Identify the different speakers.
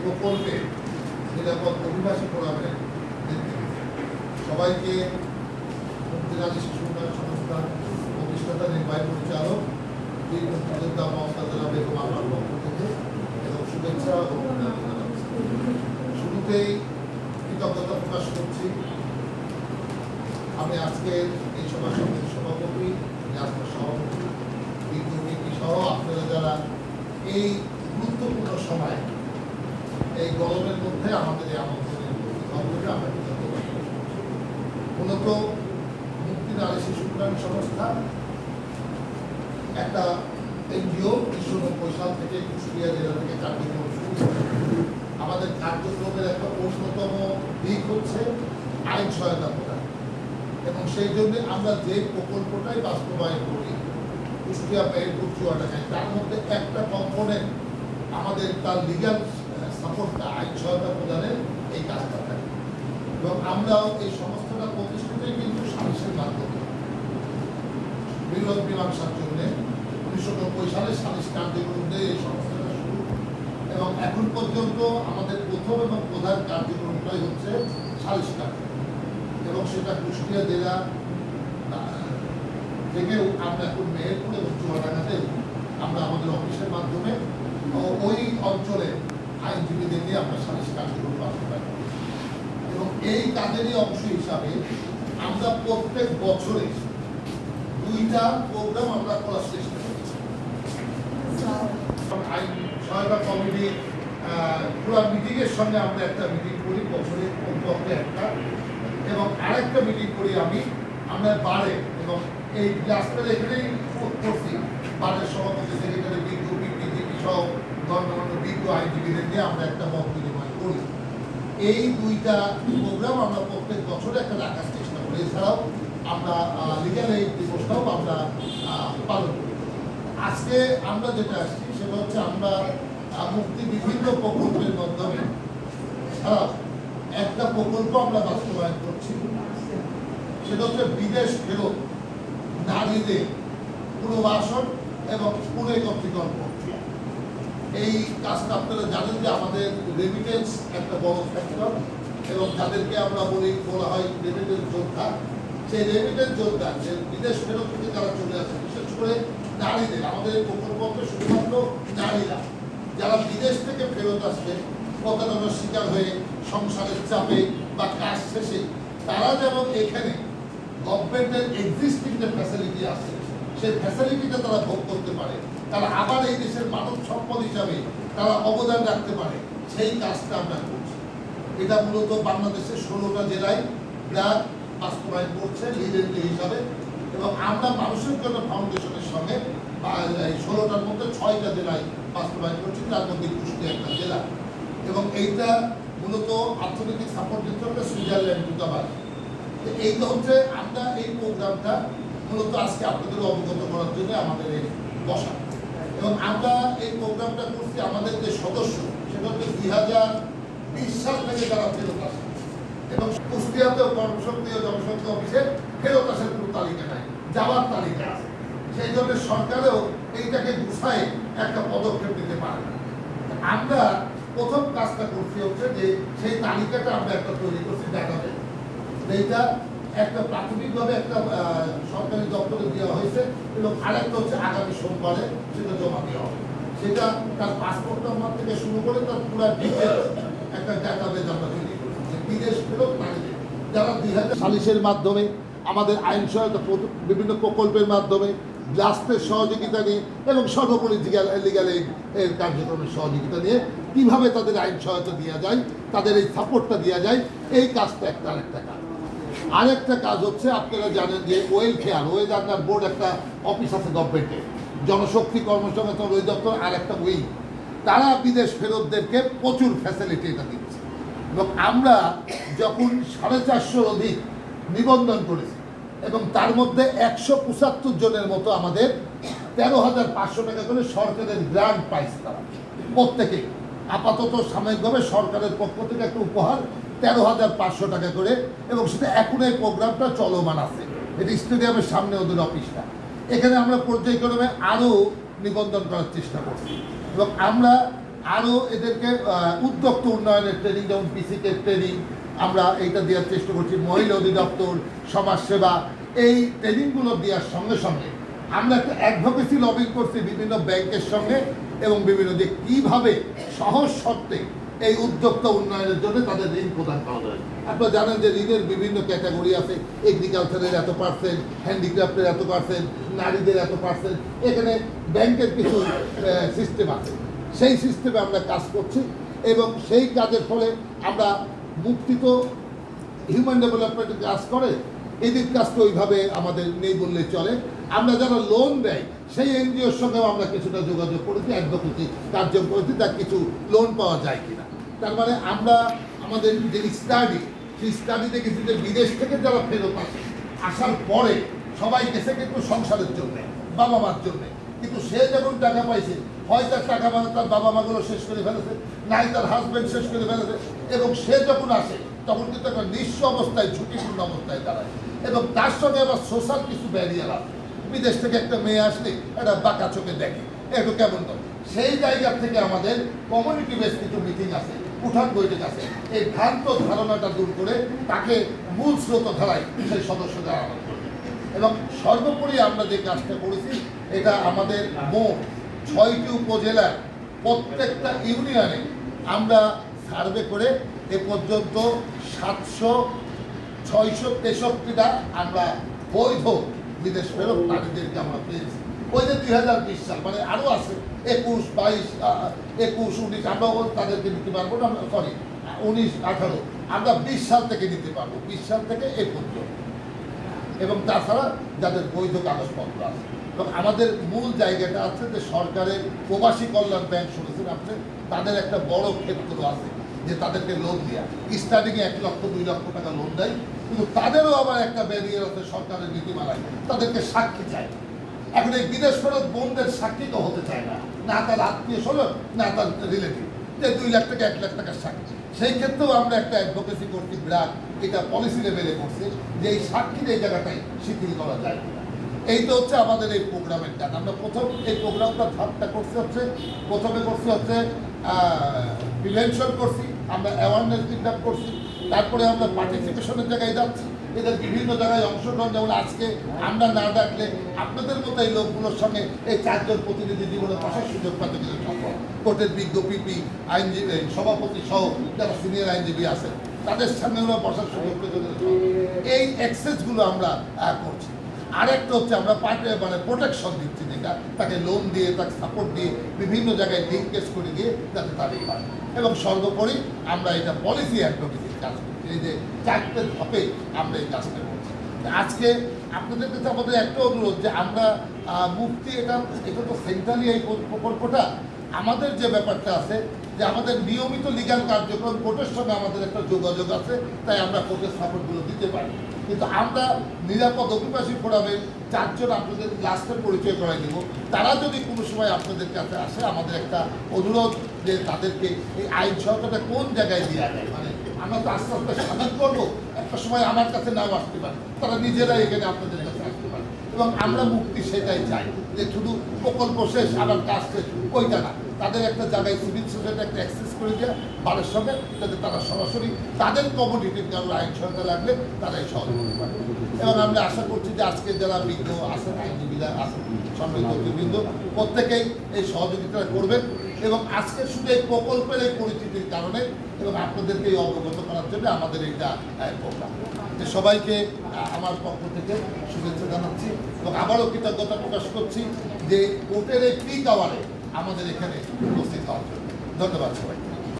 Speaker 1: প্রকল্পে নিরাপদ অভিবাসী ফোরামের নেতৃত্বে সবাইকে মুক্তিরাজি শিশু উন্নয়ন সংস্থার প্রতিষ্ঠাতা নির্বাহী পরিচালক বীর মুক্তিযোদ্ধা মমতাজ বেগম আমার পক্ষ থেকে এবং শুভেচ্ছা ও অভিনন্দন জানাচ্ছি। শুরুতেই কৃতজ্ঞতা প্রকাশ করছি আমি আজকের এই সভা সমিতির সভাপতি জাতীয় সভাপতি বিদ্যুৎ সহ আপনারা যারা এই গুরুত্বপূর্ণ সময় এই গরমের মধ্যে আমাদের এই আমন্ত্রণের আমরা কৃতজ্ঞতা মূলত মুক্তি নারী শিশু উন্নয়ন সংস্থা একটা এনজিও 1990 সাল থেকে কুষ্টিয়া জেলা থেকে কার্যক্রম শুরু করে। আমাদের কার্যক্রমের একটা অন্যতম দিক হচ্ছে আইন সহায়তা প্রদান এবং সেই জন্য আমরা যে প্রকল্পটাই বাস্তবায়ন করি কুষ্টিয়া মেহেরপুর চুয়াডাঙ্গায় তার মধ্যে একটা কম্পোনেন্ট আমাদের তার লিগ্যাল সাপোর্টটা আইন সহায়তা প্রদানের এই কাজটা থাকে এবং আমরাও এই সংস্থাটা প্রতিষ্ঠিতই কিন্তু সালিশের মাধ্যমে বিরোধ মীমাংসার জন্য 1990 সালে সালিশ কার্যক্রম দিয়ে এই সংস্থাটা শুরু এবং এখন পর্যন্ত আমাদের প্রথম এবং প্রধান কার্যক্রমটাই হচ্ছে সালিশ কার্যক্রম এবং সেটা কুষ্টিয়া জেলা থেকেও আমরা এখন মেহেরপুর এবং চুয়াডাঙ্গাতেও আমরা আমাদের অফিসের মাধ্যমে ওই অঞ্চলে আইনজীবীদের নিয়ে আমরা সালিশ কার্যক্রম বাস্তবায়ন করি এবং এই কাজেরই অংশ হিসাবে আমরা প্রত্যেক বছরে 2টা প্রোগ্রাম আমরা করার চেষ্টা করি। আইন সহায়তা কমিটি পুরো মিটিংয়ের সঙ্গে আমরা একটা মিটিং করি বছরে কমপক্ষে একটা এবং আরেকটা মিটিং করি আমরা বারে এবং এই ক্লাসটা এখানেই করছি বারের সভাপতি সেক্রেটারি বিজ্ঞ বিপিজিপি সহ গণমান্য বিজ্ঞ আইনজীবীদের নিয়ে আমরা একটা মত বিনিময় করি। এই 2টা প্রোগ্রাম আমরা প্রত্যেক বছরে একটা রাখার চেষ্টা করি। এছাড়াও আমরা লিগ্যাল এইড দিবসটাও আমরা পালন করি। আজকে আমরা যেটা আসছি সেটা হচ্ছে আমরা মুক্তি বিভিন্ন প্রকল্পের মাধ্যমে একটা প্রকল্প আমরা বাস্তবায়ন করছি সেটা হচ্ছে বিদেশ ফেরত নারীদের পুনর্বাসন এবং পুনর্গঠন। এই কাজটা আপনারা জানেন যে আমাদের রেমিটেন্স একটা বড় ফ্যাক্টর এবং যাদেরকে আমরা বলা হয় রেমিটেন্স যোদ্ধা। সেই রেমিটেন্স যোদ্ধা যে বিদেশ ফেরত থেকে যারা চলে আসে বিশেষ করে নারীদের আমাদের এই প্রকল্পে শুধুমাত্র নারীরা যারা বিদেশ থেকে ফেরত আসবে প্রতারণার শিকার হয়ে সংসারের চাপে বা কাজ শেষে তারা যেমন এখানে গভর্নমেন্টের এক্সিস্টিং যে ফ্যাসিলিটি আছে সেই ফ্যাসিলিটিটা তারা ভোগ করতে পারে, তারা আবার এই দেশের মানব সম্পদ হিসাবে তারা অবদান রাখতে পারে, সেই কাজটা আমরা করছি। এটা মূলত বাংলাদেশের 16টা জেলায় ব্র্যাক বাস্তবায়ন করছে লিড এনজিও হিসাবে এবং আমরা মানুষের জন্য ফাউন্ডেশনের সঙ্গে এই 16টার মধ্যে 6টা জেলায় বাস্তবায়ন করছি, তার মধ্যে কুষ্টিয়া একটা জেলা এবং এইটা মূলত অর্থনৈতিক সাপোর্ট দিতে হবে সুইজারল্যান্ড দূতাবাস। এইটা হচ্ছে আমরা এই প্রোগ্রামটা মূলত আজকে আপনাদের অবগত করার জন্য আমাদের এই বসা এবং আমরা এই প্রোগ্রামটা করছি আমাদের যে সদস্য সেটা হচ্ছে 2020 সাল থেকে যারা ফেরত আসে এবং কুষ্টিয়াতেও কর্মশক্তি ও জনসংখ্যা অফিসে ফেরত আসার কোনো তালিকা নাই, যাওয়ার তালিকা আছে। সেই জন্য সরকারেও এইটাকে গুছায় একটা পদক্ষেপ নিতে পারে না। আমরা প্রথম কাজটা করছি হচ্ছে যে সেই তালিকাটা আমরা একটা তৈরি করছি ডাটাবেস। এইটা একটা প্রাথমিকভাবে একটা সরকারি দপ্তরে দেওয়া হয়েছে এবং আরেকটা হচ্ছে আগামী সোমবারে সেটা জমা দেওয়া হবে। সেটা তার পাসপোর্ট নাম্বার থেকে শুরু করে তার পুরো ডিটেলস একটা ডাটাবেস আমরা তৈরি করছি যে বিদেশ ফেরত নারীদের যারা 2000 সালিশের মাধ্যমে আমাদের আইন সহায়তা বিভিন্ন প্রকল্পের মাধ্যমে গ্লাসের সহযোগিতা নিয়ে এবং সর্বোপরি লিগ্যাল এর কার্যক্রমের সহযোগিতা নিয়ে কীভাবে তাদের আইন সহায়তা দেওয়া যায়, তাদের এই সাপোর্টটা দেওয়া যায়, এই কাজটা আরেকটা কাজ। আরেকটা কাজ হচ্ছে আপনারা জানেন যে ওয়েলফেয়ার বোর্ড একটা অফিস আছে গভর্নমেন্টের, জনশক্তি কর্মসংস্থান অধিদপ্তর আর একটা উইং, তারা বিদেশ ফেরতদেরকে প্রচুর ফ্যাসিলিটি এটা দিচ্ছে এবং আমরা যখন 450 অধিক নিবন্ধন করেছি এবং তার মধ্যে 175 জনের মতো আমাদের 13,500 টাকা করে সরকারের গ্রান্ট পাইছে তারা প্রত্যেকে। আপাতত সাময়িকভাবে সরকারের পক্ষ থেকে একটা উপহার 13,500 টাকা করে এবং সেটা এখন এই প্রোগ্রামটা চলমান আছে। এটি স্টেডিয়ামের সামনে ওদের অফিসটা। এখানে আমরা পর্যায়ক্রমে আরও নিবন্ধন করার চেষ্টা করছি এবং আমরা আরও এদেরকে উদ্যোক্তা উন্নয়নের ট্রেনিং, যেমন পিসিকে ট্রেনিং আমরা এইটা দেওয়ার চেষ্টা করছি, মহিলা অধিদপ্তর, সমাজসেবা, এই ট্রেনিংগুলো দেওয়ার সঙ্গে সঙ্গে আমরা একটা অ্যাডভোকেসি লবিং করছি বিভিন্ন ব্যাংকের সঙ্গে এবং বিভিন্ন যে কীভাবে সহজ শর্তে এই উদ্যোক্তা উন্নয়নের জন্য তাদের ঋণ প্রদান করা যায়। আপনারা জানেন যে ঋণের বিভিন্ন ক্যাটাগরি আছে, এগ্রিকালচারের এত পার্সেন্ট, হ্যান্ডিক্রাফটের এত পার্সেন্ট, নারীদের এত পার্সেন্ট, এখানে ব্যাংকের কিছু সিস্টেম আছে। সেই সিস্টেমে আমরা কাজ করছি এবং সেই কাজের ফলে আমরা মুক্তি তো হিউম্যান ডেভেলপমেন্টের কাজ করে, এদের কাজটা ওইভাবে আমাদের নেই বললে চলে। আমরা যারা লোন দেয় সেই এনজিওর সঙ্গেও আমরা কিছুটা যোগাযোগ করেছি, অ্যাডভোকেসি কার্যক্রম করেছি, তার কিছু লোন পাওয়া যায় কিনা। তার মানে আমরা আমাদের যে স্টাডি, সেই স্টাডি দেখেছি যে বিদেশ থেকে যারা ফেরত আসে, আসার পরে সবাই গেছে কিন্তু সংসারের জন্যে, বাবা মার জন্যে, কিন্তু সে যখন টাকা পাইছে হয় তার টাকা মানে তার বাবা মাগুলো শেষ করে ফেলেছে, নাই তার হাজব্যান্ড শেষ করে ফেলেছে, এবং সে যখন আসে তখন কিন্তু একটা নিঃস্ব অবস্থায়, ঝুঁকিপূর্ণ অবস্থায় দাঁড়ায়। এবং তার সঙ্গে আবার সোশ্যাল কিছু ব্যারিয়ার আছে। বিদেশ থেকে একটা মেয়ে আসলে একটা বাঁকা চোখে দেখে, একটু কেমন করে। সেই জায়গা থেকে আমাদের কমিউনিটি বেস কিছু মিটিং আছে, উঠান বৈঠক আছে, এই ভ্রান্ত ধারণাটা দূর করে তাকে মূল স্রোত ধারায় সেই সদস্যদের আহ্বান করবে। এবং সর্বোপরি আমরা যে কাজটা করেছি, এটা আমাদের মোট 6টি উপজেলার প্রত্যেকটা ইউনিয়নে আমরা সার্ভে করে এ পর্যন্ত 663টা আমরা বৈধ বিদেশ ফেরত নারীদেরকে আমরা পেয়েছি। ওই যে 2020 সাল, মানে আরও আছে 21, 22, 21, 19, আমরাও তাদেরকে নিতে পারবো না, সরি 19, 18, আমরা 20 সাল থেকে নিতে পারবো, 20 সাল থেকে এ পর্যন্ত। এবং তাছাড়া যাদের বৈধ কাগজপত্র আছে। এবং আমাদের মূল জায়গাটা আছে যে সরকারের প্রবাসী কল্যাণ ব্যাংক, শুনেছেন আপনি, তাদের একটা বড় ক্ষেত্র আছে যে তাদেরকে লোন দেওয়া, স্টার্টিংয়ে 1 লক্ষ 2 লক্ষ টাকা লোন দেয়, কিন্তু তাদেরও আবার একটা ব্যারিয়ার আছে সরকারের নীতিমালায়, তাদেরকে সাক্ষী চায়। এখন এই বিদেশ ফেরত বোনদের সাক্ষী তো হতে চায় না, না তার আত্মীয় স্বজন, না তার রিলেটিভ, যে 2 লাখ টাকা 1 লাখ টাকার সাক্ষী। সেই ক্ষেত্রেও আমরা একটা অ্যাডভোকেসি করছি, বিরাট এটা পলিসি লেভেলে করছে যে এই সাক্ষীর এই জায়গাটাই শিথিল করা যায় কিনা। এই তো হচ্ছে আমাদের এই প্রোগ্রামের কাজ। আমরা প্রথম এই প্রোগ্রামটা ধাপটা করছি হচ্ছে, প্রথমে করছি হচ্ছে প্রিভেনশন করছি, আমরা অ্যাওয়ারনেস বিল্ড আপ করছি, তারপরে আমরা পার্টিসিপেশনের জায়গায় যাচ্ছি, এদের বিভিন্ন জায়গায় অংশগ্রহণ। যেমন আজকে আমরা না ডাকলে আপনাদের মতো এই লোকগুলোর সঙ্গে এই 4 জন প্রতিনিধি জীবনে বসার সুযোগ পাতে কিন্তু সম্ভব। কোর্টের বিজ্ঞ পিপি, আইনজীবী, সভাপতি সহ যারা সিনিয়র আইনজীবী আছেন তাদের সামনে ওরা বসার সুযোগ পেতে, এই অ্যাক্সেসগুলো আমরা করছি। আরেকটা হচ্ছে আমরা মানে প্রোটেকশন দিচ্ছি, যেটা তাকে লোন দিয়ে, তাকে সাপোর্ট দিয়ে, বিভিন্ন জায়গায় লিঙ্কেজ করে দিয়ে যাতে তাদের পায়। এবং সর্বোপরি আমরা এটা পলিসি অ্যাডভোকেসির কাজ করছি, এই যে 4টে ধাপে আমরা এই কাজটা করছি। আজকে আপনাদের কাছে আমাদের একটা অনুরোধ যে আমরা মুক্তি, এটা তো সেন্ট্রালি এই প্রকল্পটা, আমাদের যে ব্যাপারটা আছে যে আমাদের নিয়মিত লিগ্যাল কার্যক্রম, কোর্টের সঙ্গে আমাদের একটা যোগাযোগ আছে, তাই আমরা কোর্টের সাপোর্টগুলো দিতে পারি। কিন্তু আমরা নিরাপদ অভিবাসী ফোরামে 4 জন আপনাদের লাস্টে পরিচয় করাই দেব। তারা যদি কোনো সময় আপনাদের কাছে আসে, আমাদের একটা অনুরোধ যে তাদেরকে এই আইন সহায়তাটা কোন জায়গায় দেওয়া যায়, মানে আমরা তো আস্তে আস্তে স্বাধীন করবো, একটা সময় আমার কাছে নাও আসতে পারে, তারা নিজেরাই এখানে আপনাদের কাছে আসতে পারে। এবং আমরা মুক্তি সেটাই চাই, যে শুধু প্রকল্প শেষ আবার কাজ শেষ ওইটা না, তাদের একটা জায়গায় সিভিল সোসাইটি একটা অ্যাক্সেস করে দেওয়া বাড়ির সঙ্গে, যাতে তারা সরাসরি তাদের কমিউনিটির কারোর আইন সহায়তা লাগলে তারাই সহযোগিতা পারে। এবং আমরা আশা করছি যে আজকে যারা বিজ্ঞ আছেন, আইনজীবীরা আছেন, সম্মিলিত প্রত্যেকেই এই সহযোগিতা করবেন। এবং আজকে শুধু এই প্রকল্পের এই পরিচিতির কারণে এবং আপনাদেরকে এই অবগত করার জন্য আমাদের এইটা প্রোগ্রাম, যে সবাইকে আমার পক্ষ থেকে শুভেচ্ছা জানাচ্ছি এবং আবারও কৃতজ্ঞতা প্রকাশ করছি যে কোর্টের এই পিক আওয়ারে আমাদের এখানে উপস্থিত হওয়ার জন্য। ধন্যবাদ সবাই।